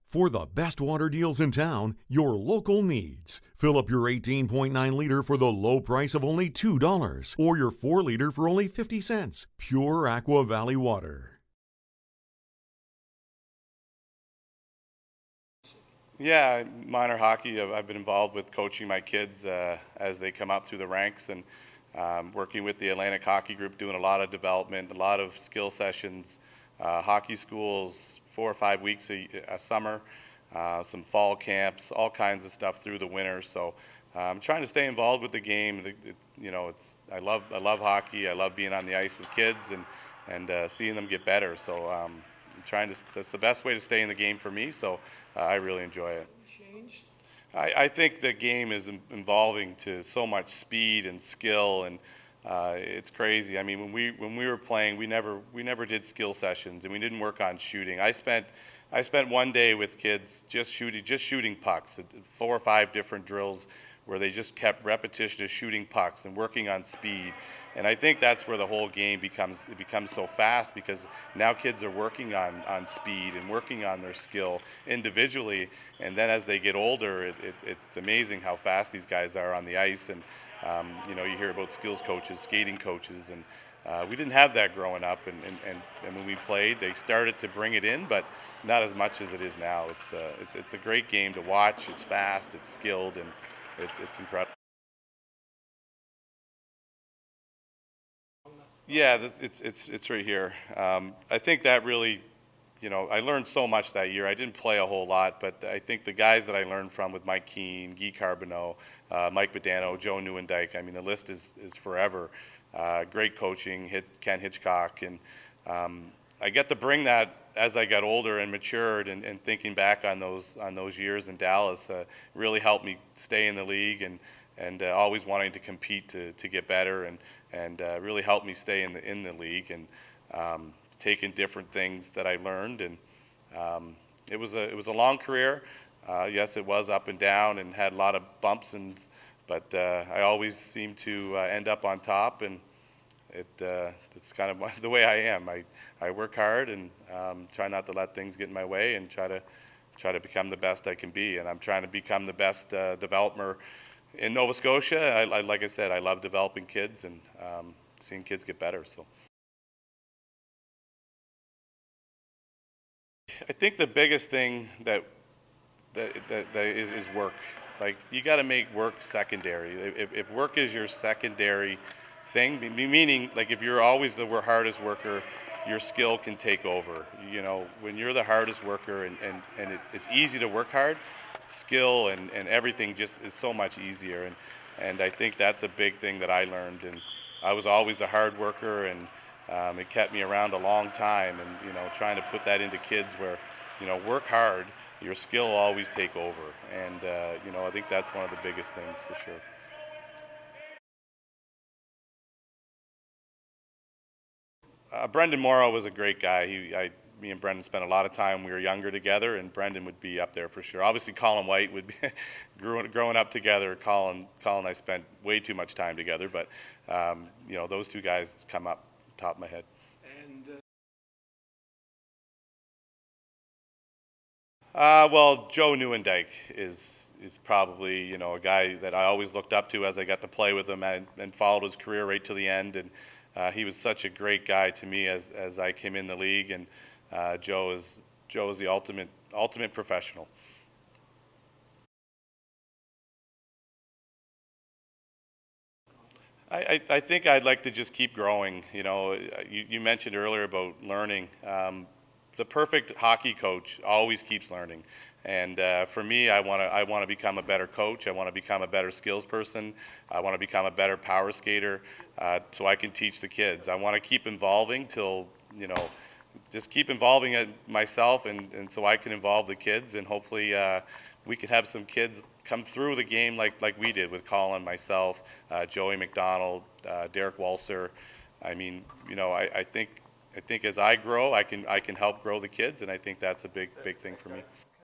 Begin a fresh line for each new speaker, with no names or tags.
For the best water deals in town, your local needs. Fill up your 18.9 liter for the low price of only $2 or your 4 liter for only 50 cents. Pure Aqua Valley water.
Yeah, minor hockey. I've been involved with coaching my kids as they come up through the ranks and working with the Atlantic Hockey Group, doing a lot of development, a lot of skill sessions, hockey schools, 4 or 5 weeks a summer, some fall camps, all kinds of stuff through the winter. So I'm trying to stay involved with the game. I love hockey. I love being on the ice with kids and seeing them get better. So I'm trying to. That's the best way to stay in the game for me. So I really enjoy it. I think the game is evolving to so much speed and skill, and it's crazy. I mean, when we were playing, we never did skill sessions, and we didn't work on shooting. I spent one day with kids just shooting pucks, 4 or 5 different drills where they just kept repetition of shooting pucks and working on speed. And I think that's where the whole game becomes so fast, because now kids are working on speed and working on their skill individually. And then as they get older, it's amazing how fast these guys are on the ice. And you hear about skills coaches, skating coaches, and we didn't have that growing up. And when we played, they started to bring it in, but not as much as it is now. It's a great game to watch. It's fast, it's skilled, and it's incredible. Yeah, it's right here. I think that really, I learned so much that year. I didn't play a whole lot, but I think the guys that I learned from, with Mike Keane, Guy Carbonneau, Mike Badano, Joe Newendike, I mean, the list is forever. Great coaching, Ken Hitchcock, and I get to bring that as I got older and matured, and thinking back on those years in Dallas really helped me stay in the league, and always wanting to compete to get better, and really helped me stay in the league, and taking different things that I learned. And it was a long career. Yes, it was up and down and had a lot of bumps, but I always seemed to end up on top, and it's kind of the way I am. I work hard and try not to let things get in my way, and try to become the best I can be. And I'm trying to become the best developer in Nova Scotia. Like I said, I love developing kids and seeing kids get better. So I think the biggest thing that is work. Like, you got to make work secondary. If work is your secondary thing, meaning, like, if you're always the hardest worker, your skill can take over. When you're the hardest worker, it's easy to work hard, skill and everything just is so much easier. And I think that's a big thing that I learned. And I was always a hard worker, and it kept me around a long time. And trying to put that into kids where, work hard, your skill will always take over. And I think that's one of the biggest things for sure. Brendan Morrow was a great guy. Me and Brendan spent a lot of time when we were younger together, and Brendan would be up there for sure. Obviously, Colin White would be growing up together. Colin and I spent way too much time together, but those two guys come up top of my head. Well, Joe Newendike is probably a guy that I always looked up to as I got to play with him, and followed his career right to the end. And he was such a great guy to me as I came in the league. And Joe is the ultimate professional. I think I'd like to just keep growing. You mentioned earlier about learning. The perfect hockey coach always keeps learning, and for me, I want to become a better coach. I want to become a better skills person. I want to become a better power skater, so I can teach the kids. I want to keep evolving till just keep involving it myself, and so I can involve the kids, and hopefully we can have some kids come through the game like we did with Colin, myself, Joey McDonald, Derek Walser. I mean, I think as I grow, I can help grow the kids, and I think that's a big thing for me.